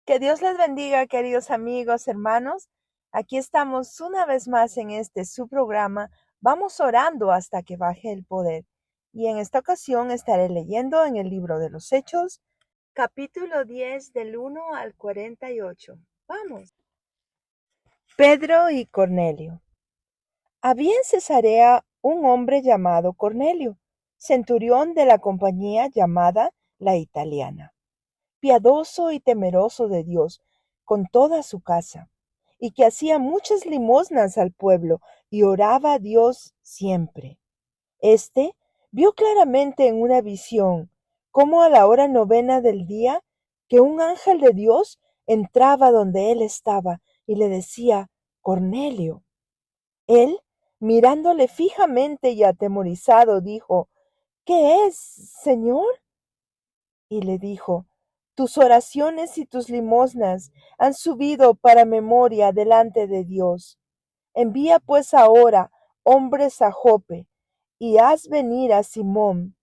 Que Dios les bendiga, queridos amigos, hermanos. Aquí estamos una vez más en su programa. Vamos orando hasta que baje el poder. Y en esta ocasión estaré leyendo en el libro de los Hechos, capítulo 10 del 1 al 48. Vamos. Pedro y Cornelio. Había en Cesarea un hombre llamado Cornelio, centurión de la compañía llamada la Italiana, piadoso y temeroso de Dios con toda su casa, y que hacía muchas limosnas al pueblo y oraba a Dios siempre. Este vio claramente en una visión cómo a la hora novena del día que un ángel de Dios entraba donde él estaba y le decía: Cornelio. Él, mirándole fijamente y atemorizado, dijo: ¿Qué es, Señor? Y le dijo: tus oraciones y tus limosnas han subido para memoria delante de Dios. Envía pues ahora hombres a Jope, y haz venir a Simón,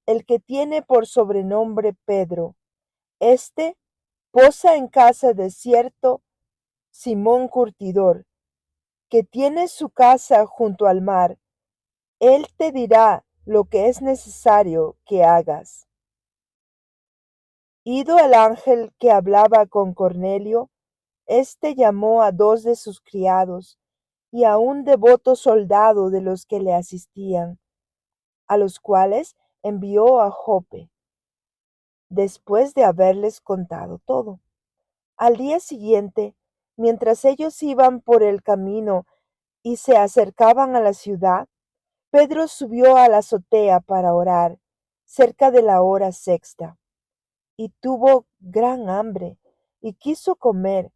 el que tiene por sobrenombre Pedro. Este posa en casa de cierto Simón Curtidor, que tiene su casa junto al mar. Él te dirá lo que es necesario que hagas. Ido el ángel que hablaba con Cornelio, éste llamó a 2 de sus criados y a un devoto soldado de los que le asistían, a los cuales envió a Jope, después de haberles contado todo. Al día siguiente, mientras ellos iban por el camino y se acercaban a la ciudad, Pedro subió a la azotea para orar, cerca de la hora sexta, y tuvo gran hambre, y quiso comer,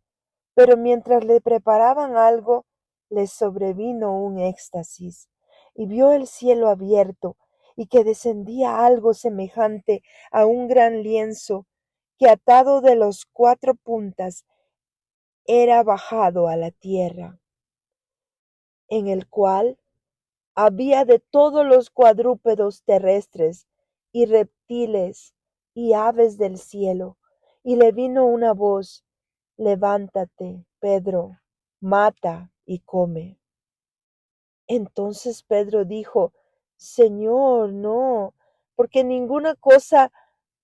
pero mientras le preparaban algo, le sobrevino un éxtasis, y vio el cielo abierto, y que descendía algo semejante a un gran lienzo, que atado de las 4 puntas era bajado a la tierra, en el cual había de todos los cuadrúpedos terrestres y reptiles y aves del cielo. Y le vino una voz: levántate, Pedro, mata y come. Entonces Pedro dijo: Señor, no, porque ninguna cosa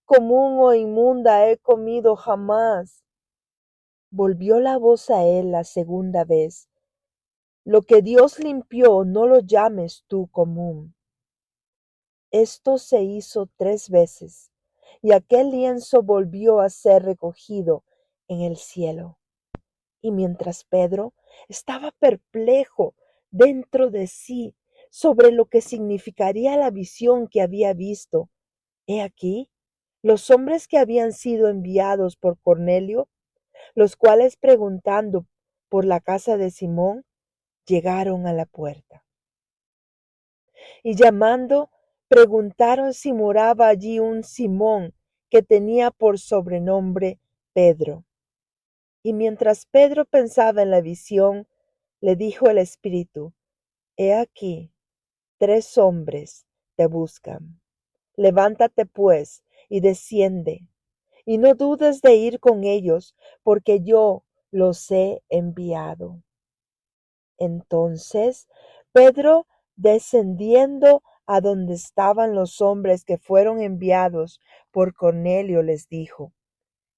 común o inmunda he comido jamás. Volvió la voz a él la segunda vez: lo que Dios limpió, no lo llames tú común. Esto se hizo 3 veces, y aquel lienzo volvió a ser recogido en el cielo. Y mientras Pedro estaba perplejo dentro de sí sobre lo que significaría la visión que había visto, he aquí, los hombres que habían sido enviados por Cornelio, los cuales preguntando por la casa de Simón, llegaron a la puerta. Y llamando, preguntaron si moraba allí un Simón que tenía por sobrenombre Pedro. Y mientras Pedro pensaba en la visión, le dijo el Espíritu: He aquí, 3 hombres te buscan. Levántate pues y desciende, y no dudes de ir con ellos, porque yo los he enviado. Entonces Pedro, descendiendo a donde estaban los hombres que fueron enviados por Cornelio, les dijo: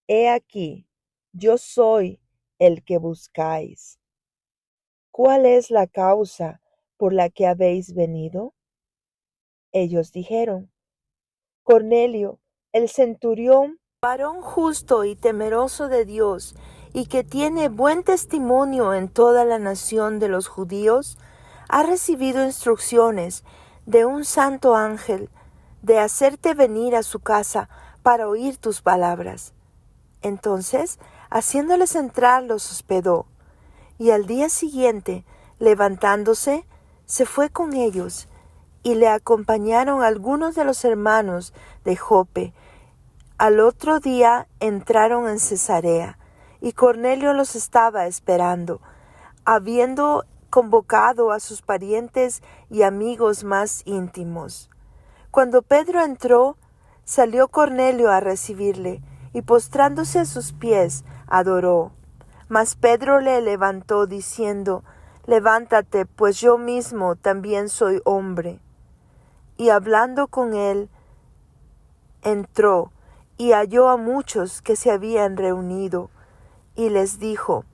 He aquí, yo soy el que buscáis. ¿Cuál es la causa por la que habéis venido? Ellos dijeron: Cornelio, el centurión, varón justo y temeroso de Dios, y que tiene buen testimonio en toda la nación de los judíos, ha recibido instrucciones de un santo ángel de hacerte venir a su casa para oír tus palabras. Entonces, haciéndoles entrar, los hospedó, y al día siguiente, levantándose, se fue con ellos, y le acompañaron algunos de los hermanos de Jope. Al otro día entraron en Cesarea, y Cornelio los estaba esperando, habiendo convocado a sus parientes y amigos más íntimos. Cuando Pedro entró, salió Cornelio a recibirle, y postrándose a sus pies, adoró. Mas Pedro le levantó diciendo, levántate, pues yo mismo también soy hombre. Y hablando con él, entró, y halló a muchos que se habían reunido, y les dijo,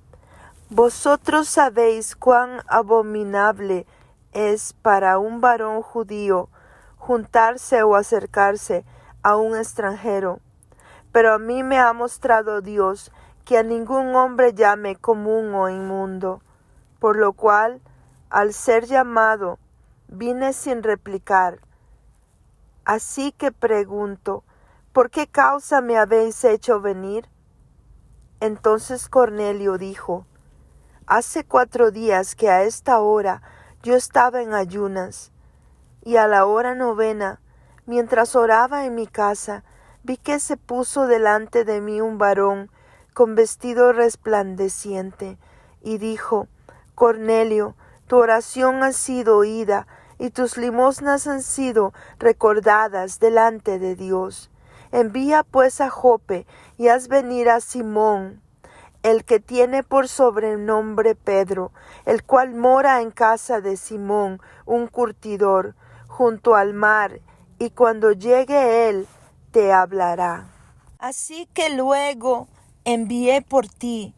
vosotros sabéis cuán abominable es para un varón judío juntarse o acercarse a un extranjero. Pero a mí me ha mostrado Dios que a ningún hombre llame común o inmundo, por lo cual, al ser llamado, vine sin replicar. Así que pregunto, ¿por qué causa me habéis hecho venir? Entonces Cornelio dijo, hace 4 días que a esta hora yo estaba en ayunas, y a la hora 9, mientras oraba en mi casa, vi que se puso delante de mí un varón con vestido resplandeciente, y dijo, Cornelio, tu oración ha sido oída, y tus limosnas han sido recordadas delante de Dios. Envía pues a Jope, y haz venir a Simón, el que tiene por sobrenombre Pedro, el cual mora en casa de Simón, un curtidor, junto al mar, y cuando llegue él, te hablará. Así que luego envié por ti,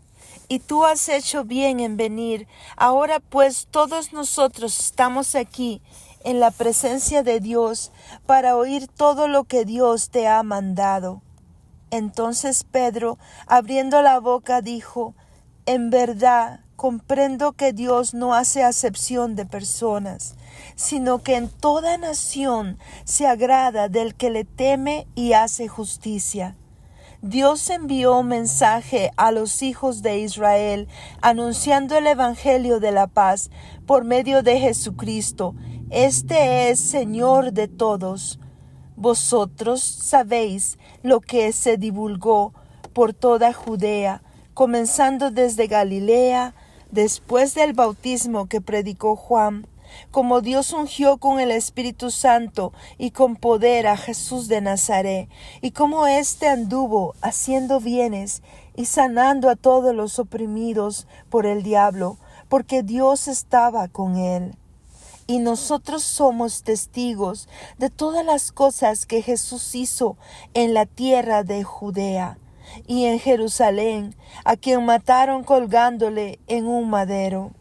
y tú has hecho bien en venir. Ahora pues todos nosotros estamos aquí en la presencia de Dios para oír todo lo que Dios te ha mandado. Entonces Pedro, abriendo la boca, dijo, en verdad comprendo que Dios no hace acepción de personas, sino que en toda nación se agrada del que le teme y hace justicia. Dios envió un mensaje a los hijos de Israel, anunciando el evangelio de la paz por medio de Jesucristo. Este es Señor de todos. Vosotros sabéis lo que se divulgó por toda Judea, comenzando desde Galilea, después del bautismo que predicó Juan, como Dios ungió con el Espíritu Santo y con poder a Jesús de Nazaret, y como éste anduvo haciendo bienes y sanando a todos los oprimidos por el diablo, porque Dios estaba con él. Y nosotros somos testigos de todas las cosas que Jesús hizo en la tierra de Judea y en Jerusalén, a quien mataron colgándole en un madero.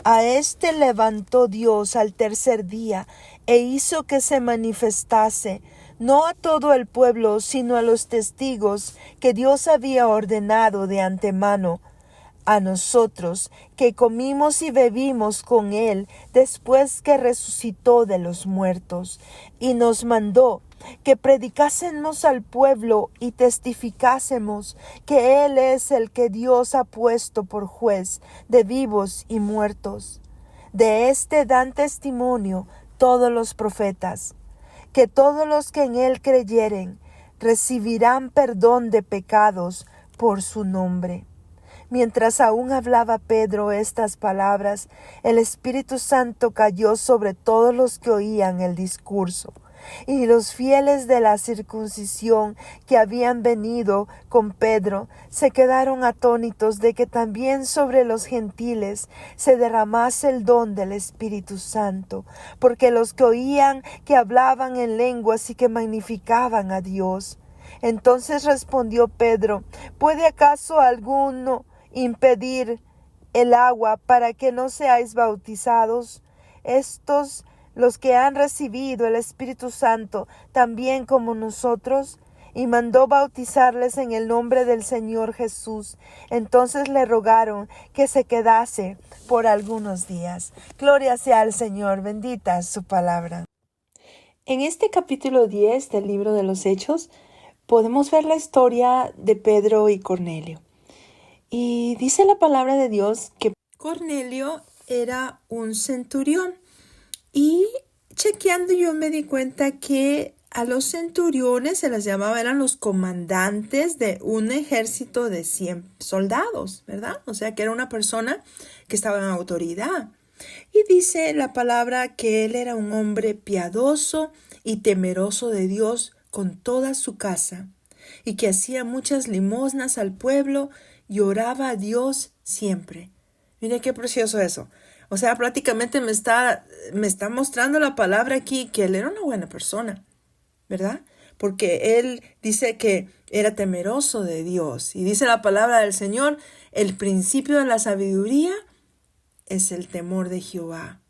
A éste levantó Dios al tercer día e hizo que se manifestase, no a todo el pueblo, sino a los testigos que Dios había ordenado de antemano, a nosotros que comimos y bebimos con él después que resucitó de los muertos, y nos mandó que predicásemos al pueblo y testificásemos que él es el que Dios ha puesto por juez de vivos y muertos. De éste dan testimonio todos los profetas, que todos los que en él creyeren recibirán perdón de pecados por su nombre. Mientras aún hablaba Pedro estas palabras, el Espíritu Santo cayó sobre todos los que oían el discurso. Y los fieles de la circuncisión que habían venido con Pedro se quedaron atónitos de que también sobre los gentiles se derramase el don del Espíritu Santo, porque los que oían que hablaban en lenguas y que magnificaban a Dios. Entonces respondió Pedro, ¿puede acaso alguno impedir el agua para que no seáis bautizados? Estos, los que han recibido el Espíritu Santo, también como nosotros, y mandó bautizarles en el nombre del Señor Jesús. Entonces le rogaron que se quedase por algunos días. Gloria sea al Señor, bendita su palabra. En este capítulo 10 del libro de los Hechos, podemos ver la historia de Pedro y Cornelio. Y dice la palabra de Dios que Cornelio era un centurión. Y chequeando yo me di cuenta que a los centuriones se les llamaba, eran los comandantes de un ejército de 100 soldados, ¿verdad? O sea que era una persona que estaba en autoridad. Y dice la palabra que él era un hombre piadoso y temeroso de Dios con toda su casa. y que hacía muchas limosnas al pueblo y oraba a Dios siempre. Mire qué precioso eso. O sea, prácticamente me está mostrando la palabra aquí que él era una buena persona, ¿verdad? Porque él dice que era temeroso de Dios. Y dice la palabra del Señor, el principio de la sabiduría es el temor de Jehová,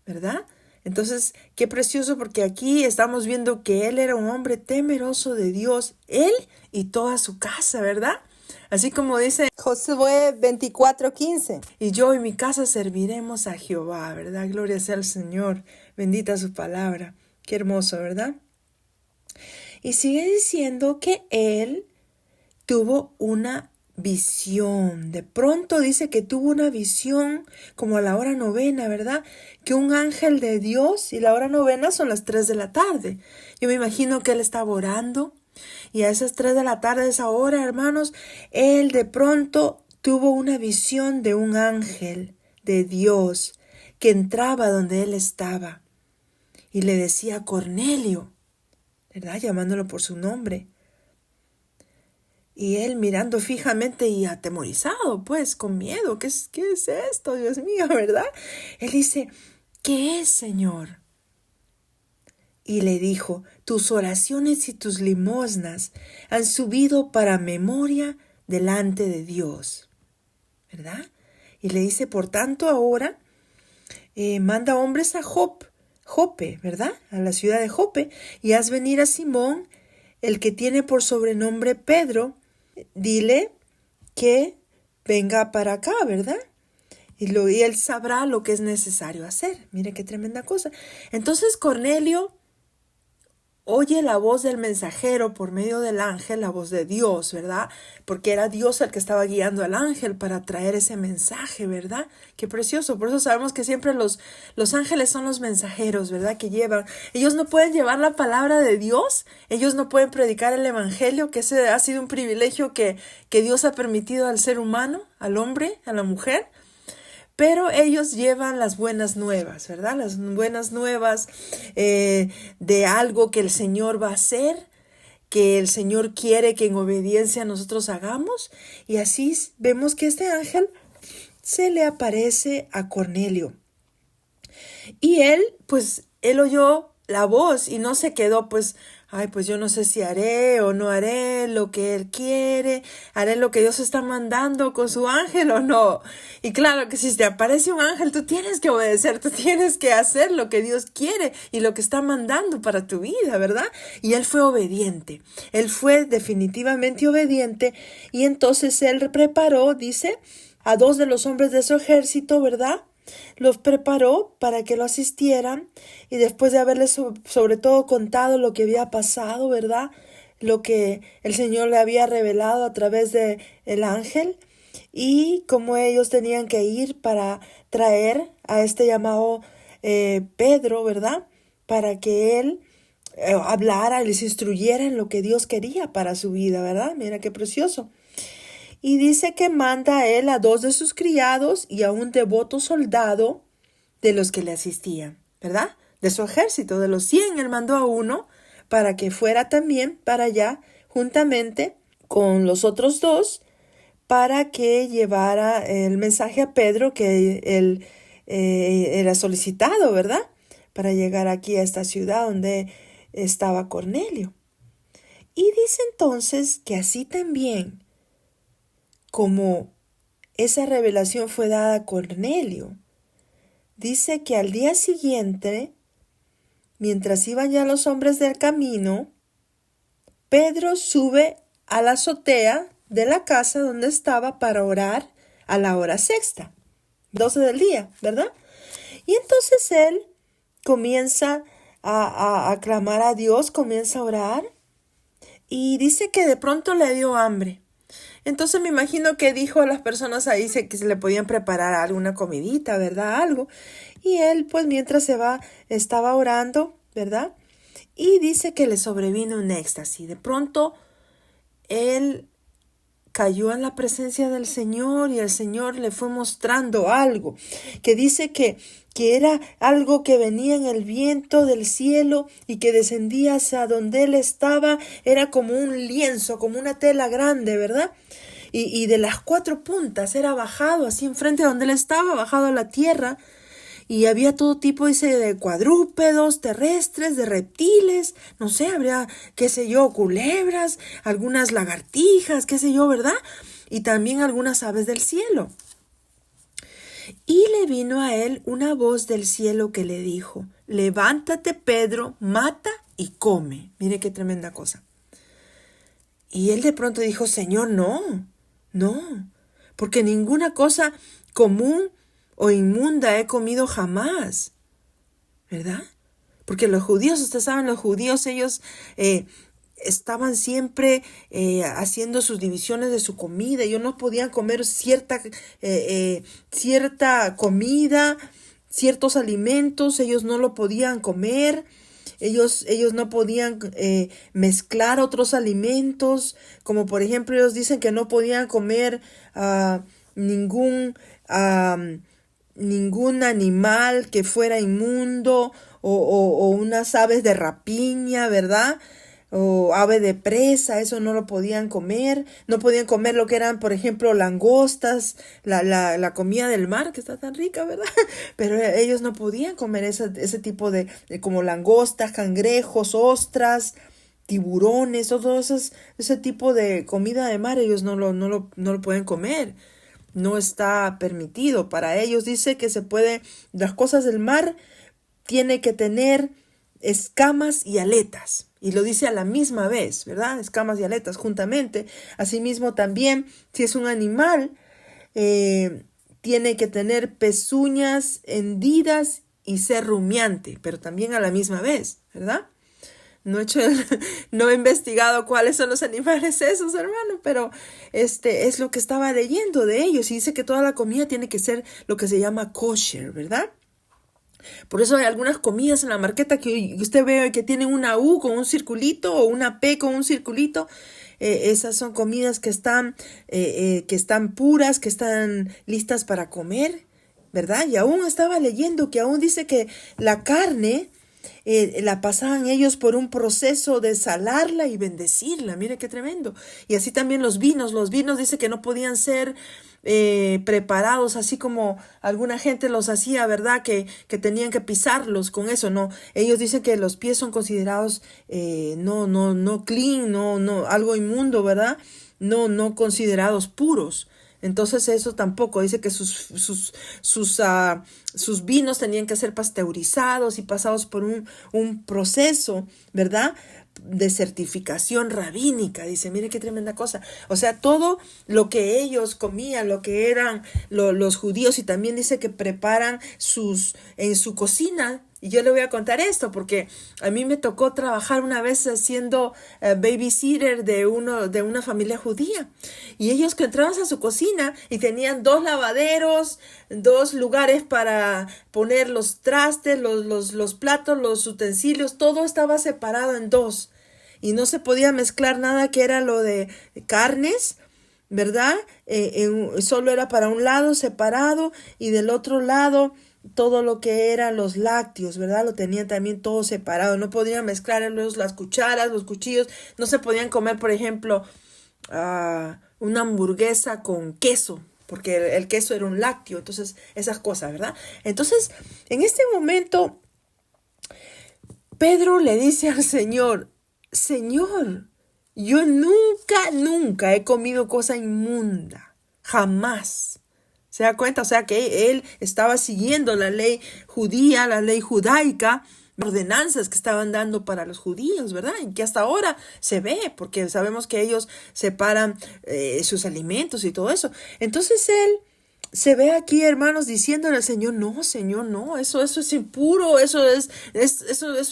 ¿verdad? Entonces, qué precioso, porque aquí estamos viendo que él era un hombre temeroso de Dios, él y toda su casa, ¿verdad? Así como dice Josué 24:15. y yo y mi casa serviremos a Jehová, ¿verdad? Gloria sea al Señor, bendita su palabra. Qué hermoso, ¿verdad? Y sigue diciendo que él tuvo una visión. De pronto dice que tuvo una visión como a la hora novena, ¿verdad? Que un ángel de Dios, y la hora novena son las 3 de la tarde. Yo me imagino que él estaba orando y a esas 3 de la tarde, esa hora, hermanos, él de pronto tuvo una visión de un ángel de Dios que entraba donde él estaba y le decía Cornelio, ¿verdad? Llamándolo por su nombre. Y él mirando fijamente y atemorizado, pues, con miedo. ¿Qué es esto, Dios mío, verdad? Él dice, ¿qué es, Señor? Y le dijo, tus oraciones y tus limosnas han subido para memoria delante de Dios, ¿verdad? Y le dice, por tanto, ahora manda hombres a Jope, ¿verdad? A la ciudad de Jope, y haz venir a Simón, el que tiene por sobrenombre Pedro. Dile que venga para acá, ¿verdad? Y él sabrá lo que es necesario hacer. Mire qué tremenda cosa. Entonces Cornelio oye la voz del mensajero por medio del ángel, la voz de Dios, ¿verdad? Porque era Dios el que estaba guiando al ángel para traer ese mensaje, ¿verdad? Qué precioso. Por eso sabemos que siempre los ángeles son los mensajeros, ¿verdad? Que llevan. Ellos no pueden llevar la palabra de Dios. Ellos no pueden predicar el evangelio, que ese ha sido un privilegio que Dios ha permitido al ser humano, al hombre, a la mujer. Pero ellos llevan las buenas nuevas, ¿verdad? Las buenas nuevas de algo que el Señor va a hacer, que el Señor quiere que en obediencia nosotros hagamos. Y así vemos que este ángel se le aparece a Cornelio. Y él oyó la voz y no se quedó pues yo no sé si haré o no haré lo que él quiere, haré lo que Dios está mandando con su ángel o no. Y claro que si te aparece un ángel, tú tienes que obedecer, tú tienes que hacer lo que Dios quiere y lo que está mandando para tu vida, ¿verdad? Y él fue obediente, él fue definitivamente obediente y entonces él preparó, dice, a 2 de los hombres de su ejército, ¿verdad? Los preparó para que lo asistieran y después de haberles sobre todo contado lo que había pasado, ¿verdad? Lo que el Señor le había revelado a través de el ángel y cómo ellos tenían que ir para traer a este llamado Pedro, ¿verdad? Para que él hablara y les instruyera en lo que Dios quería para su vida, ¿verdad? Mira qué precioso. Y dice que manda a él a 2 de sus criados y a un devoto soldado de los que le asistían, ¿verdad? De su ejército, de los 100, él mandó a uno para que fuera también para allá, juntamente con los otros 2, para que llevara el mensaje a Pedro que él era solicitado, ¿verdad? Para llegar aquí a esta ciudad donde estaba Cornelio. Y dice entonces que así también, como esa revelación fue dada a Cornelio, dice que al día siguiente, mientras iban ya los hombres del camino, Pedro sube a la azotea de la casa donde estaba para orar a la hora sexta, 12 del día, ¿verdad? Y entonces él comienza a clamar a Dios, comienza a orar y dice que de pronto le dio hambre. Entonces me imagino que dijo a las personas ahí que se le podían preparar alguna comidita, ¿verdad? Algo. Y él, pues mientras estaba orando, ¿verdad? Y dice que le sobrevino un éxtasis. De pronto, él cayó en la presencia del Señor y el Señor le fue mostrando algo, que dice que era algo que venía en el viento del cielo y que descendía hacia donde él estaba, era como un lienzo, como una tela grande, ¿verdad? Y de las 4 puntas era bajado así enfrente de donde él estaba, bajado a la tierra. Y había todo tipo, dice, de cuadrúpedos, terrestres, de reptiles, no sé, habría, qué sé yo, culebras, algunas lagartijas, qué sé yo, ¿verdad? Y también algunas aves del cielo. Y le vino a él una voz del cielo que le dijo, levántate, Pedro, mata y come. Mire qué tremenda cosa. Y él de pronto dijo, Señor, no, porque ninguna cosa común o inmunda he comido jamás, ¿verdad? Porque los judíos, ustedes saben, los judíos, ellos estaban siempre haciendo sus divisiones de su comida. Ellos no podían comer cierta comida, ciertos alimentos, ellos no lo podían comer. Ellos no podían mezclar otros alimentos, como por ejemplo ellos dicen que no podían comer ningún animal que fuera inmundo o unas aves de rapiña, ¿verdad? O ave de presa, eso no lo podían comer. No podían comer lo que eran, por ejemplo, langostas, la comida del mar, que está tan rica, ¿verdad? Pero ellos no podían comer ese tipo de como langostas, cangrejos, ostras, tiburones, todo ese tipo de comida de mar, ellos no lo pueden comer. No está permitido para ellos. Dice que las cosas del mar tiene que tener escamas y aletas. Y lo dice a la misma vez, ¿verdad? Escamas y aletas juntamente. Asimismo también, si es un animal, tiene que tener pezuñas hendidas y ser rumiante, pero también a la misma vez, ¿verdad? No he investigado cuáles son los animales esos, hermano, pero es lo que estaba leyendo de ellos. Y dice que toda la comida tiene que ser lo que se llama kosher, ¿verdad? Por eso hay algunas comidas en la marqueta que usted ve que tienen una U con un circulito o una P con un circulito. Esas son comidas que están puras, que están listas para comer, ¿verdad? Y aún estaba leyendo que aún dice que la carne la pasaban ellos por un proceso de salarla y bendecirla. Mire qué tremendo. Y así también los vinos dice que no podían ser preparados así como alguna gente los hacía, ¿verdad? Que tenían que pisarlos con eso, no. Ellos dicen que los pies son considerados no clean, no, algo inmundo, ¿verdad? No considerados puros. Entonces eso tampoco, dice que sus vinos tenían que ser pasteurizados y pasados por un proceso, ¿verdad? De certificación rabínica. Dice, mire qué tremenda cosa. O sea, todo lo que ellos comían, lo que eran los judíos, y también dice que preparan en su cocina. Y yo le voy a contar esto porque a mí me tocó trabajar una vez siendo babysitter de una familia judía. Y ellos que entraban a su cocina y tenían 2 lavaderos, 2 lugares para poner los trastes, los platos, los utensilios, todo estaba separado en 2. Y no se podía mezclar nada que era lo de carnes, ¿verdad? Solo era para un lado separado y del otro lado todo lo que eran los lácteos, ¿verdad? Lo tenían también todo separado. No podían mezclar las cucharas, los cuchillos. No se podían comer, por ejemplo, una hamburguesa con queso, porque el queso era un lácteo. Entonces, esas cosas, ¿verdad? Entonces, en este momento, Pedro le dice al Señor, Señor, yo nunca he comido cosa inmunda. Jamás. ¿Se da cuenta? O sea que él estaba siguiendo la ley judía, la ley judaica, ordenanzas que estaban dando para los judíos, ¿verdad? Y que hasta ahora se ve, porque sabemos que ellos separan sus alimentos y todo eso. Entonces él se ve aquí, hermanos, diciéndole al Señor, no, Señor, no, eso es impuro, eso es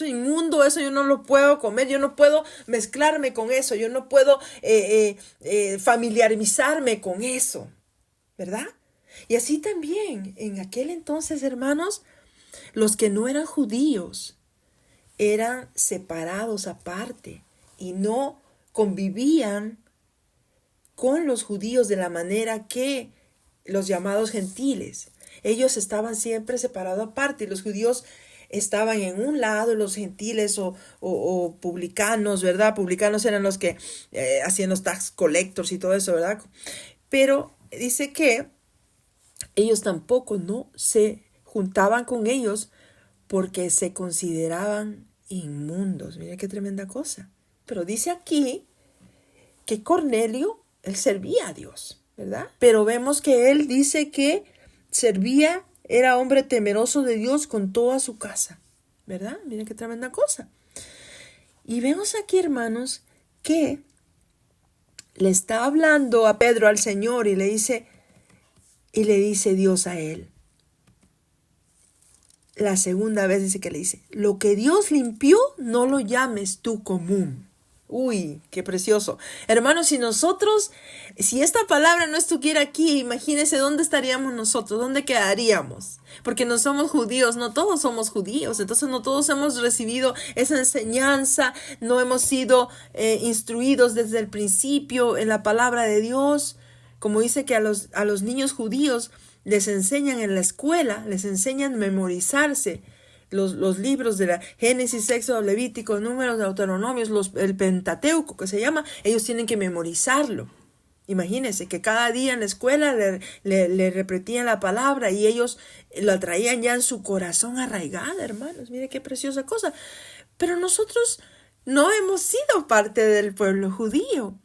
inmundo, eso yo no lo puedo comer, yo no puedo mezclarme con eso, yo no puedo familiarizarme con eso, ¿verdad? Y así también, en aquel entonces, hermanos, los que no eran judíos eran separados aparte y no convivían con los judíos de la manera que los llamados gentiles. Ellos estaban siempre separados aparte y los judíos estaban en un lado, los gentiles o publicanos, ¿verdad? Publicanos eran los que hacían los tax collectors y todo eso, ¿verdad? Pero dice que ellos tampoco no se juntaban con ellos porque se consideraban inmundos. Mira qué tremenda cosa. Pero dice aquí que Cornelio, él servía a Dios, ¿verdad? Pero vemos que él dice que servía, era hombre temeroso de Dios con toda su casa, ¿verdad? Mira qué tremenda cosa. Y vemos aquí, hermanos, que le está hablando a Pedro, al Señor, y le dice Dios a él. La segunda vez dice que le dice, lo que Dios limpió, no lo llames tú común. Uy, qué precioso. Hermanos, si esta palabra no estuviera aquí, imagínense dónde estaríamos nosotros, dónde quedaríamos. Porque no somos judíos, no todos somos judíos, entonces no todos hemos recibido esa enseñanza, no hemos sido instruidos desde el principio en la palabra de Dios. Como dice que a los niños judíos les enseñan en la escuela, les enseñan a memorizarse los libros de la Génesis, Éxodo, Levítico, Números, Deuteronomios, el Pentateuco que se llama, ellos tienen que memorizarlo. Imagínense que cada día en la escuela le repetían la palabra y ellos la traían ya en su corazón arraigada, hermanos. Mire qué preciosa cosa. Pero nosotros no hemos sido parte del pueblo judío.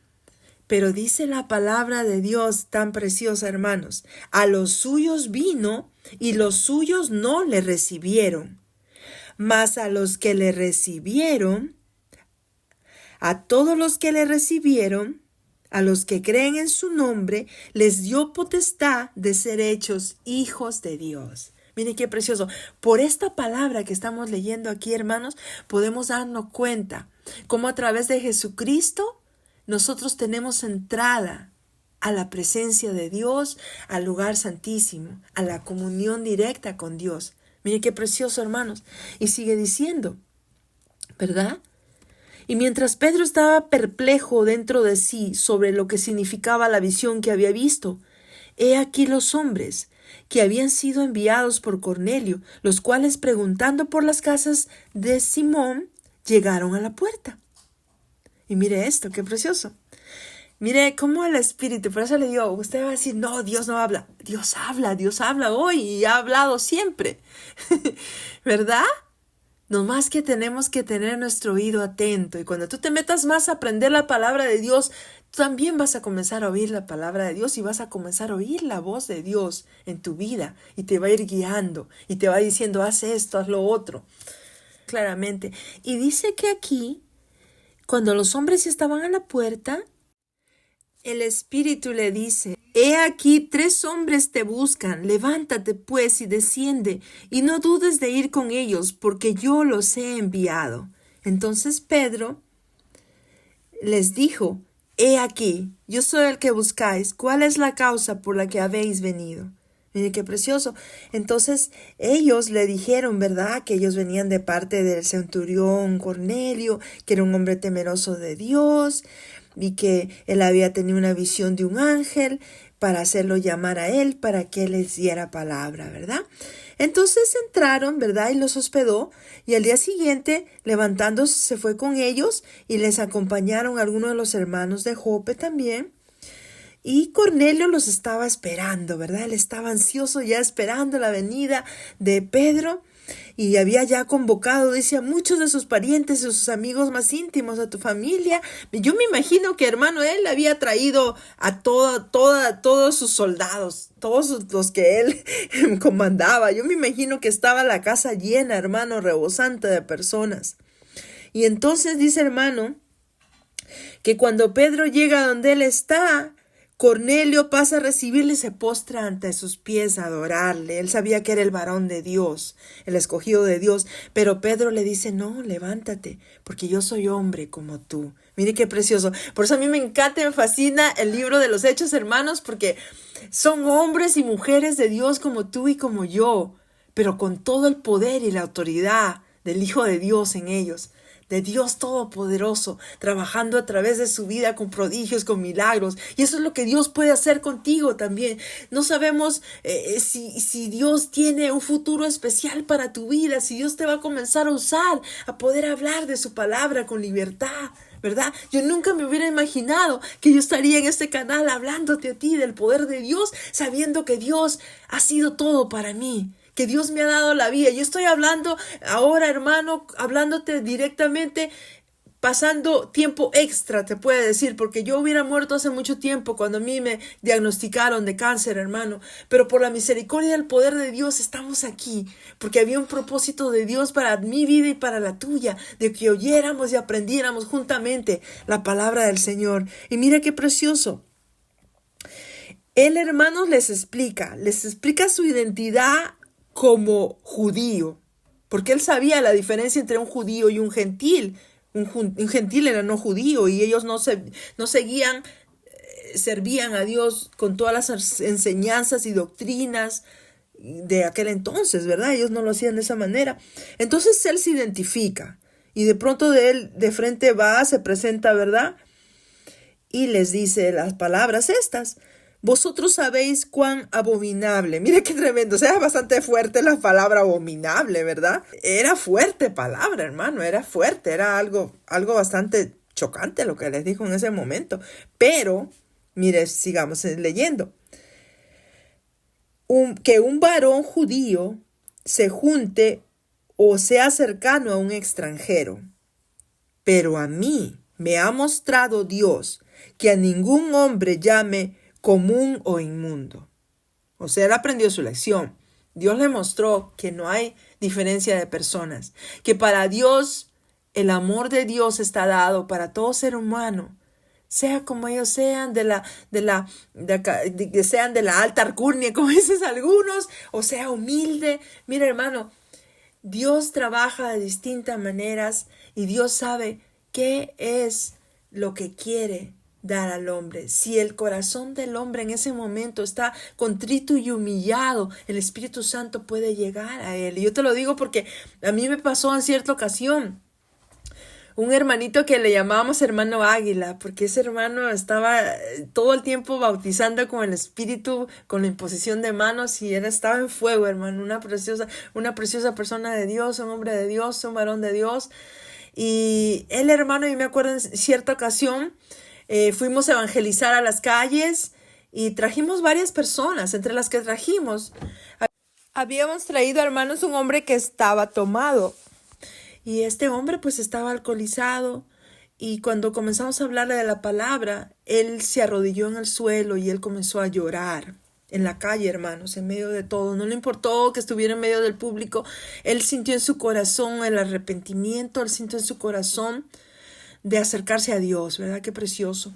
Pero dice la palabra de Dios tan preciosa, hermanos, a los suyos vino y los suyos no le recibieron. Mas a los que le recibieron, a todos los que le recibieron, a los que creen en su nombre, les dio potestad de ser hechos hijos de Dios. Miren qué precioso. Por esta palabra que estamos leyendo aquí, hermanos, podemos darnos cuenta cómo a través de Jesucristo nosotros tenemos entrada a la presencia de Dios, al lugar santísimo, a la comunión directa con Dios. Mire qué precioso, hermanos. Y sigue diciendo, ¿verdad? Y mientras Pedro estaba perplejo dentro de sí sobre lo que significaba la visión que había visto, he aquí los hombres que habían sido enviados por Cornelio, los cuales preguntando por las casas de Simón, llegaron a la puerta. Y mire esto, qué precioso. Mire cómo el Espíritu, por eso le digo, usted va a decir, no, Dios no habla. Dios habla hoy y ha hablado siempre. ¿Verdad? Nomás que tenemos que tener nuestro oído atento. Y cuando tú te metas más a aprender la palabra de Dios, tú también vas a comenzar a oír la palabra de Dios y vas a comenzar a oír la voz de Dios en tu vida. Y te va a ir guiando y te va diciendo, haz esto, haz lo otro. Claramente. Y dice que aquí, cuando los hombres estaban a la puerta, el Espíritu le dice, he aquí 3 hombres te buscan, levántate pues y desciende, y no dudes de ir con ellos, porque yo los he enviado. Entonces Pedro les dijo, he aquí, yo soy el que buscáis, ¿cuál es la causa por la que habéis venido? Mire qué precioso. Entonces ellos le dijeron, ¿verdad? Que ellos venían de parte del centurión Cornelio, que era un hombre temeroso de Dios, y que él había tenido una visión de un ángel para hacerlo llamar a él, para que él les diera palabra, ¿verdad? Entonces entraron, ¿verdad? Y los hospedó, y al día siguiente, levantándose, se fue con ellos, y les acompañaron algunos de los hermanos de Jope también. Y Cornelio los estaba esperando, ¿verdad? Él estaba ansioso ya esperando la venida de Pedro y había ya convocado, dice, a muchos de sus parientes, a sus amigos más íntimos, a tu familia. Yo me imagino que, hermano, él había traído a todos sus soldados, todos los que él comandaba. Yo me imagino que estaba la casa llena, hermano, rebosante de personas. Y entonces dice, hermano, que cuando Pedro llega donde él está, Cornelio pasa a recibirle y se postra ante sus pies a adorarle. Él sabía que era el varón de Dios, el escogido de Dios. Pero Pedro le dice, no, levántate, porque yo soy hombre como tú. Mire qué precioso. Por eso a mí me encanta y me fascina el libro de los Hechos, hermanos, porque son hombres y mujeres de Dios como tú y como yo, pero con todo el poder y la autoridad del Hijo de Dios en ellos. de Dios Todopoderoso, trabajando a través de su vida con prodigios, con milagros. Y eso es lo que Dios puede hacer contigo también. No sabemos si Dios tiene un futuro especial para tu vida, si Dios te va a comenzar a usar, a poder hablar de su palabra con libertad, ¿verdad? Yo nunca me hubiera imaginado que yo estaría en este canal hablándote a ti del poder de Dios, sabiendo que Dios ha sido todo para mí, que Dios me ha dado la vida. Yo estoy hablando ahora, hermano, hablándote directamente, pasando tiempo extra, te puede decir, porque yo hubiera muerto hace mucho tiempo cuando a mí me diagnosticaron de cáncer, hermano. Pero por la misericordia y el poder de Dios estamos aquí, porque había un propósito de Dios para mi vida y para la tuya, de que oyéramos y aprendiéramos juntamente la palabra del Señor. Y mira qué precioso. Él, hermanos, les explica su identidad como judío, porque él sabía la diferencia entre un judío y un gentil. Un gentil era no judío y ellos no seguían, servían a Dios con todas las enseñanzas y doctrinas de aquel entonces, ¿verdad? Ellos no lo hacían de esa manera. Entonces él se identifica y de pronto de frente va, se presenta, ¿verdad? Y les dice las palabras estas. Vosotros sabéis cuán abominable. Mira qué tremendo. O sea, es bastante fuerte la palabra abominable, ¿verdad? Era fuerte palabra, hermano. Era fuerte. Era algo bastante chocante lo que les dijo en ese momento. Pero, mire, sigamos leyendo. Que un varón judío se junte o sea cercano a un extranjero. Pero a mí me ha mostrado Dios que a ningún hombre llame común o inmundo. O sea, él aprendió su lección. Dios le mostró que no hay diferencia de personas, que para Dios el amor de Dios está dado para todo ser humano, sea como ellos sean sean de la alta alcurnia, como dices algunos, o sea humilde. Mira, hermano, Dios trabaja de distintas maneras y Dios sabe qué es lo que quiere dar al hombre. Si el corazón del hombre en ese momento está contrito y humillado, el Espíritu Santo puede llegar a él. Y yo te lo digo porque a mí me pasó en cierta ocasión. Un hermanito que le llamábamos hermano Águila, porque ese hermano estaba todo el tiempo bautizando con el Espíritu, con la imposición de manos, y él estaba en fuego, hermano, una preciosa persona de Dios, un hombre de Dios, un varón de Dios. Y él, hermano, yo me acuerdo en cierta ocasión, fuimos a evangelizar a las calles y trajimos varias personas. Entre las que trajimos, habíamos traído, hermanos, un hombre que estaba tomado. Y este hombre pues estaba alcoholizado. Y cuando comenzamos a hablarle de la palabra, él se arrodilló en el suelo y él comenzó a llorar. En la calle, hermanos, en medio de todo. No le importó que estuviera en medio del público. Él sintió en su corazón el arrepentimiento. Él sintió en su corazón de acercarse a Dios, ¿verdad? Qué precioso.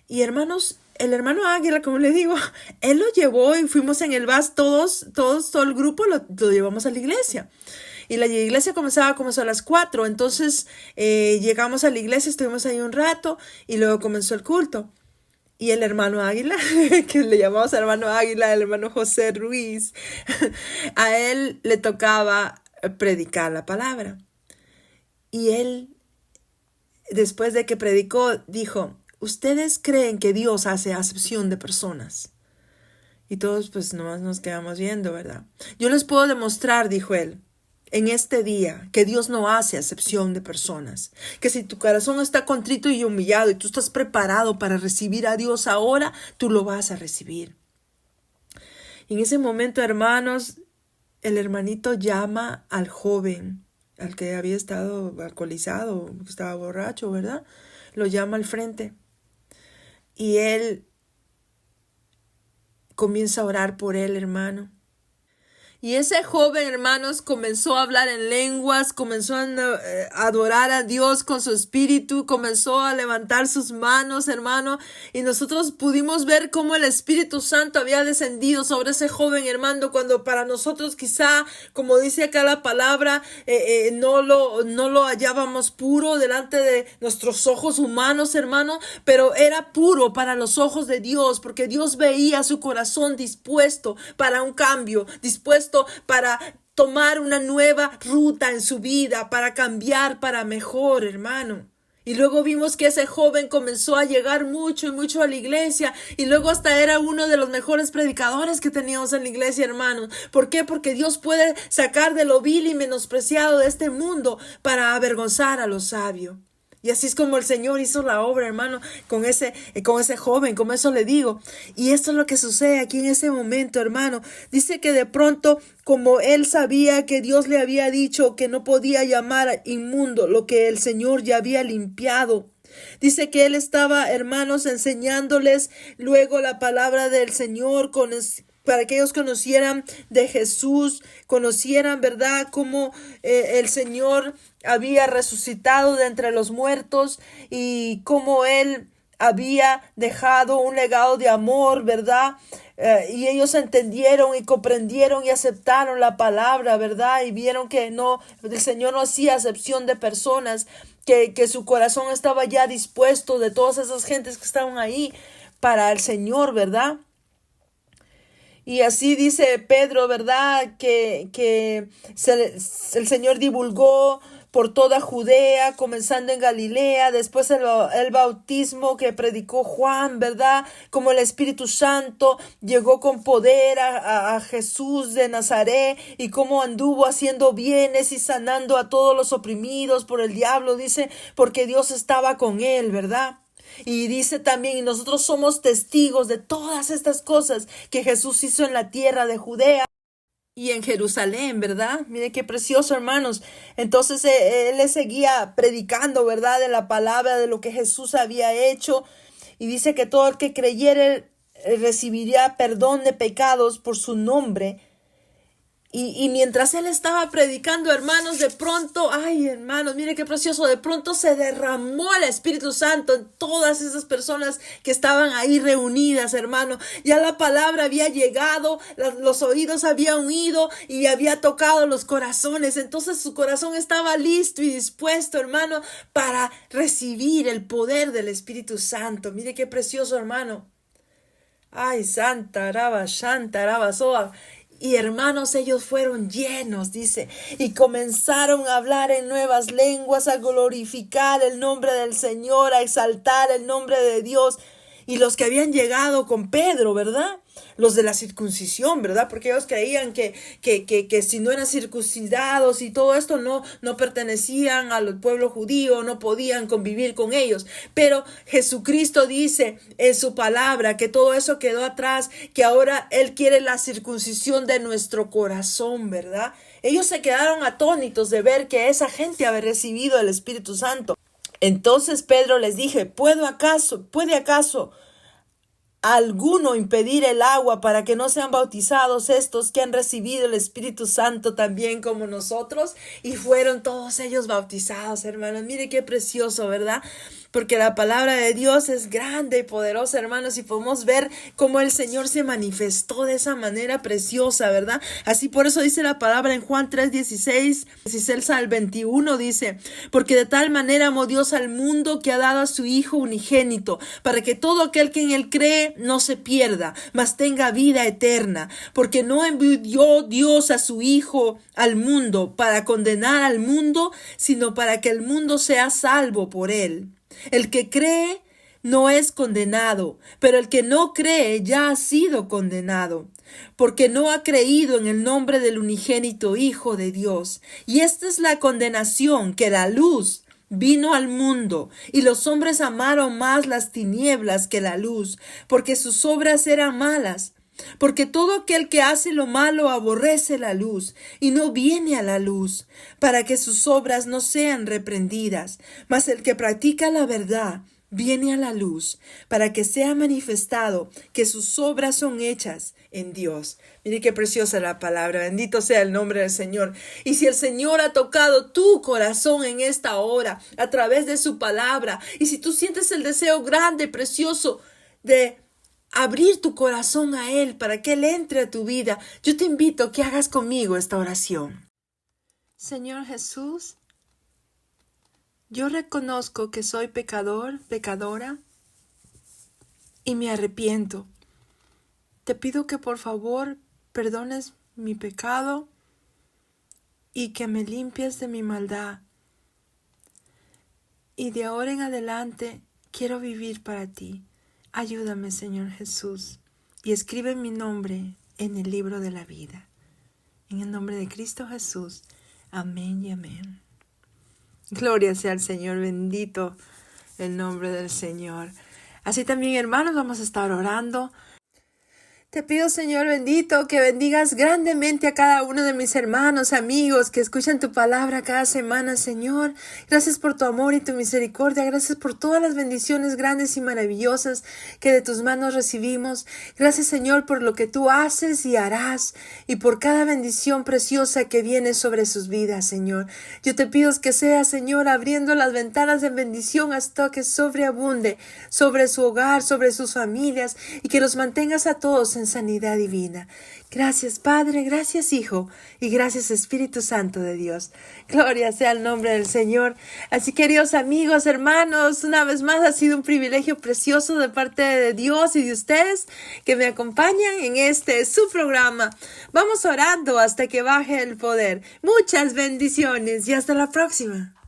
Y hermanos, el hermano Águila, como le digo, él lo llevó y fuimos en el bus todo el grupo lo llevamos a la iglesia. Y la iglesia comenzaba como a las 4. Entonces llegamos a la iglesia, estuvimos ahí un rato y luego comenzó el culto. Y el hermano Águila, que le llamamos hermano Águila, el hermano José Ruiz, a él le tocaba predicar la palabra. Y él, después de que predicó, dijo, ¿ustedes creen que Dios hace acepción de personas? Y todos pues nomás nos quedamos viendo, ¿verdad? Yo les puedo demostrar, dijo él, en este día, que Dios no hace acepción de personas. Que si tu corazón está contrito y humillado y tú estás preparado para recibir a Dios ahora, tú lo vas a recibir. Y en ese momento, hermanos, el hermanito llama al joven, al que había estado alcoholizado, que estaba borracho, ¿verdad? Lo llama al frente. Y él comienza a orar por él, hermano. Y ese joven, hermanos, comenzó a hablar en lenguas, comenzó a adorar a Dios con su espíritu, comenzó a levantar sus manos, hermano. Y nosotros pudimos ver cómo el Espíritu Santo había descendido sobre ese joven, hermano, cuando para nosotros quizá, como dice acá la palabra, no lo hallábamos puro delante de nuestros ojos humanos, hermano, pero era puro para los ojos de Dios, porque Dios veía su corazón dispuesto para un cambio, dispuesto para tomar una nueva ruta en su vida, para cambiar para mejor, hermano. Y luego vimos que ese joven comenzó a llegar mucho y mucho a la iglesia. Y luego hasta era uno de los mejores predicadores que teníamos en la iglesia, hermanos. ¿Por qué? Porque Dios puede sacar de lo vil y menospreciado de este mundo para avergonzar a lo sabio. Y así es como el Señor hizo la obra, hermano, con ese joven, como eso le digo. Y esto es lo que sucede aquí en ese momento, hermano. Dice que de pronto, como él sabía que Dios le había dicho que no podía llamar inmundo lo que el Señor ya había limpiado. Dice que él estaba, hermanos, enseñándoles luego la palabra del Señor para que ellos conocieran de Jesús, conocieran, ¿verdad?, cómo el Señor había resucitado de entre los muertos y cómo Él había dejado un legado de amor, ¿verdad? Y ellos entendieron y comprendieron y aceptaron la palabra, ¿verdad? Y vieron que el Señor no hacía acepción de personas, que su corazón estaba ya dispuesto de todas esas gentes que estaban ahí para el Señor, ¿verdad? Y así dice Pedro, ¿verdad? Que el Señor divulgó por toda Judea, comenzando en Galilea, después el bautismo que predicó Juan, ¿verdad? Como el Espíritu Santo llegó con poder a Jesús de Nazaret y cómo anduvo haciendo bienes y sanando a todos los oprimidos por el diablo, dice, porque Dios estaba con él, ¿verdad? Y dice también, y nosotros somos testigos de todas estas cosas que Jesús hizo en la tierra de Judea y en Jerusalén, ¿verdad? Miren qué precioso, hermanos. Entonces él le seguía predicando, ¿verdad? De la palabra, de lo que Jesús había hecho. Y dice que todo el que creyere recibiría perdón de pecados por su nombre. Y mientras él estaba predicando, hermanos, de pronto, ay, hermanos, mire qué precioso, de pronto se derramó el Espíritu Santo en todas esas personas que estaban ahí reunidas, hermano. Ya la palabra había llegado, los oídos habían oído y había tocado los corazones. Entonces su corazón estaba listo y dispuesto, hermano, para recibir el poder del Espíritu Santo. Mire qué precioso, hermano. Ay, Santa Araba, Shanta Araba, Soa. Y hermanos, ellos fueron llenos, dice, y comenzaron a hablar en nuevas lenguas, a glorificar el nombre del Señor, a exaltar el nombre de Dios. Y los que habían llegado con Pedro, ¿verdad? Los de la circuncisión, ¿verdad? Porque ellos creían que si no eran circuncidados y todo esto no pertenecían al pueblo judío, no podían convivir con ellos. Pero Jesucristo dice en su palabra que todo eso quedó atrás, que ahora Él quiere la circuncisión de nuestro corazón, ¿verdad? Ellos se quedaron atónitos de ver que esa gente había recibido el Espíritu Santo. Entonces Pedro les dije, ¿puede acaso alguno impedir el agua para que no sean bautizados estos que han recibido el Espíritu Santo también como nosotros? Y fueron todos ellos bautizados, hermanos. Mire qué precioso, ¿verdad? Porque la palabra de Dios es grande y poderosa, hermanos, y podemos ver cómo el Señor se manifestó de esa manera preciosa, ¿verdad? Así por eso dice la palabra en Juan 3:16 al 21, dice, porque de tal manera amó Dios al mundo que ha dado a su Hijo unigénito, para que todo aquel que en él cree no se pierda, mas tenga vida eterna, porque no envió Dios a su Hijo al mundo para condenar al mundo, sino para que el mundo sea salvo por él. El que cree no es condenado, pero el que no cree ya ha sido condenado, porque no ha creído en el nombre del unigénito Hijo de Dios. Y esta es la condenación, que la luz vino al mundo, y los hombres amaron más las tinieblas que la luz, porque sus obras eran malas. Porque todo aquel que hace lo malo aborrece la luz y no viene a la luz, para que sus obras no sean reprendidas. Mas el que practica la verdad viene a la luz, para que sea manifestado que sus obras son hechas en Dios. Mire qué preciosa la palabra. Bendito sea el nombre del Señor. Y si el Señor ha tocado tu corazón en esta hora a través de su palabra, y si tú sientes el deseo grande, precioso de abrir tu corazón a Él para que Él entre a tu vida, yo te invito a que hagas conmigo esta oración. Señor Jesús, yo reconozco que soy pecador, pecadora, y me arrepiento. Te pido que por favor perdones mi pecado y que me limpies de mi maldad. Y de ahora en adelante quiero vivir para ti. Ayúdame, Señor Jesús, y escribe mi nombre en el libro de la vida. En el nombre de Cristo Jesús. Amén y amén. Gloria sea al Señor, bendito el nombre del Señor. Así también, hermanos, vamos a estar orando. Te pido, Señor bendito, que bendigas grandemente a cada uno de mis hermanos, amigos, que escuchan tu palabra cada semana, Señor. Gracias por tu amor y tu misericordia. Gracias por todas las bendiciones grandes y maravillosas que de tus manos recibimos. Gracias, Señor, por lo que tú haces y harás y por cada bendición preciosa que viene sobre sus vidas, Señor. Yo te pido que sea, Señor, abriendo las ventanas de bendición hasta que sobreabunde sobre su hogar, sobre sus familias y que los mantengas a todos en sanidad divina. Gracias, Padre, gracias, Hijo, y gracias, Espíritu Santo de Dios. Gloria sea el nombre del Señor. Así, queridos amigos, hermanos, una vez más ha sido un privilegio precioso de parte de Dios y de ustedes que me acompañan en su programa. Vamos orando hasta que baje el poder. Muchas bendiciones y hasta la próxima.